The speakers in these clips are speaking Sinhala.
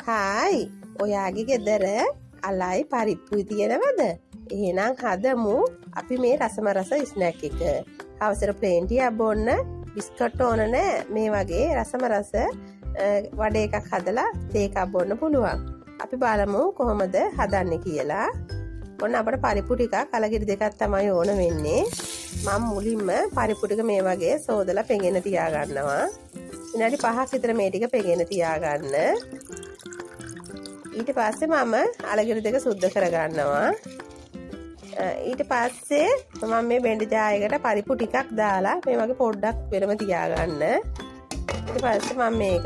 හායි ඔයාගේ ගෙදර අලයි පරිප්පුයි තියෙනවද? එහෙනම් හදමු අපි මේ රසම රස ස්නැක් එක. හවසට ප්ලේන් ටියක් බොන්න බිස්කට් ඕන නෑ. මේ වගේ රසම රස වඩ එකක් හදලා තේ එකක් බොන්න පුළුවන්. අපි බලමු කොහොමද හදන්නේ කියලා. ඔන්න අපිට පරිප්පු ටිකක් කලගිරි දෙකක් තමයි ඕන වෙන්නේ. මම මුලින්ම පරිප්පු ටික මේ වගේ සෝදලා පෙඟෙන තියා ගන්නවා. විනාඩි 5ක් විතර මේ ටික පෙඟෙන තියා ගන්න. ඊට පස්සේ මම අලගිරි දෙක සුද්ධ කර ගන්නවා. ඊට පස්සේ මම මේ බෙන්ඩි ජායකට පරිප්පු ටිකක් දාලා මේ වගේ පොඩ්ඩක් වෙනම තියා ගන්න. ඊට පස්සේ මම මේක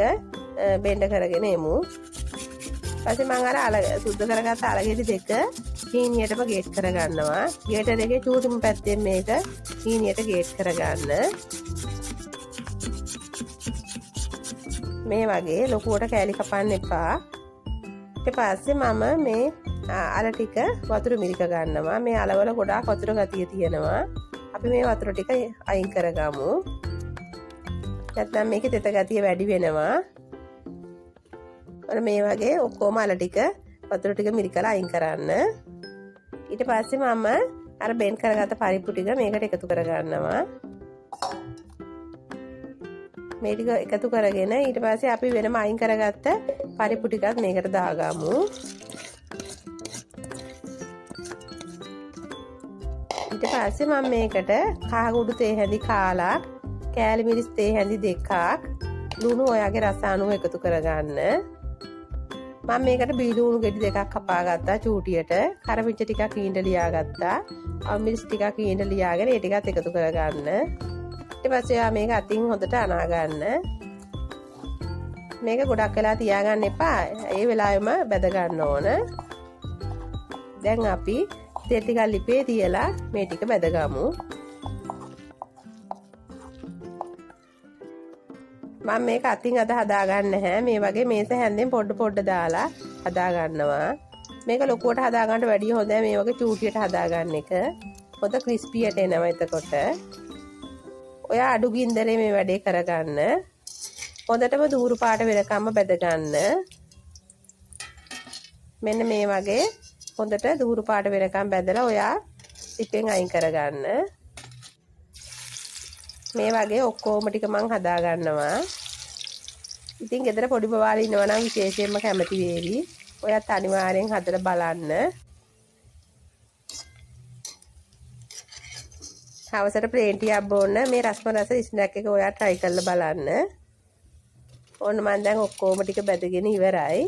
බෙන්ඩ කරගෙන එමු. ඊපස්සේ මම අර සුද්ධ කරගත්ත අලගිරි දෙක හීනියටම ගේට් කර ගන්නවා. ගේටර් එකේ චූටිම පැත්තෙන් මේක හීනියට ගේට් කර ගන්න. මේ වගේ ලොකුවට කෑලි කපන්න එපා. ඊට පස්සේ මම මේ අල ටික වතුර මිරික ගන්නවා. මේ අලවල ගොඩාක් වතුර ගතිය තියෙනවා. අපි මේ වතුර ටික අයින් කරගමු. නැත්නම් මේකේ තෙත ගතිය වැඩි වෙනවා. අර මේ වගේ ඔක්කොම අල ටික වතුර ටික මිරිකලා අයින් කරන්න. ඊට පස්සේ මම අර බෙන් කරගත්ත පරිප්පු ටික මේකට එකතු කරගන්නවා. මේ ටික එකතු කරගෙන ඊට පස්සේ අපි වෙනම අයින් කරගත්ත පරිප්පු ටිකත් මේකට දාගමු. ඊට පස්සේ මම මේකට කහකුඩු තේ හැඳි කාලක්, කෑලි මිරිස් තේ හැඳි දෙකක්, ලුණු ඔයාගේ රස අනුව එකතු කරගන්න. මම මේකට බීලුණු ගෙඩි දෙකක් කපා ගත්තා චූටියට. කරපිංච ටිකක් ඊඳ ලියා ගත්තා. මිරිස් ටිකක් ඊඳ ලියාගෙන ඒ ටිකත් එකතු කරගන්න. ඊට පස්සේ ආ මේක අතින් හොඳට අනා ගන්න. මේක ගොඩක් වෙලා තියාගන්න එපා. ඒ වෙලාවෙම බැද ගන්න ඕන. දැන් අපි තෙල් ටිකක් ලිපේ තියලා මේ ටික බැදගමු. මම මේක අතින් අද හදා ගන්න නැහැ. මේ වගේ මේස හැන්දෙන් පොඩ දාලා හදා ගන්නවා. මේක ලොකුවට හදා ගන්නට වැඩිය හොඳයි මේ වගේ චූටියට හදා ගන්න එක. හොඳ ක්‍රිස්පියට එනවා එතකොට. ඔයා අඩු ගින්දරේ මේ වැඩේ කරගන්න. හොඳටම දූරු පාට වෙනකම්ම බැද ගන්න. මෙන්න මේ වගේ හොඳට දූරු පාට වෙනකම් බැදලා ඔයා ටිකෙන් අයින් කරගන්න. මේ වගේ ඔක්කොම ටික මං හදා ගන්නවා. ඉතින් ගෙදර පොඩි බබාලා ඉන්නවා නම් විශේෂයෙන්ම කැමති වේවි. ඔයත් අනිවාර්යෙන් හදලා බලන්න. හවසට ප්ලේන් ටියක් බොන්න මේ රසම රස ස්නැක් එක ඔයා try කරලා බලන්න. ඕන්න මම දැන් ඔක්කොම ටික බැදගෙන ඉවරයි.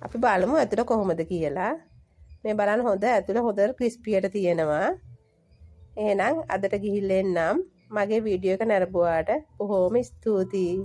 අපි බලමු ඇතුළ කොහොමද කියලා. මේ බලන්න හොඳ ඇතුළ හොඳ ක්‍රිස්පියට තියෙනවා. එහෙනම් අදට ගිහිල්ලා එන්නම්. මගේ වීඩියෝ එක නරඹුවාට බොහොම ස්තුතියි.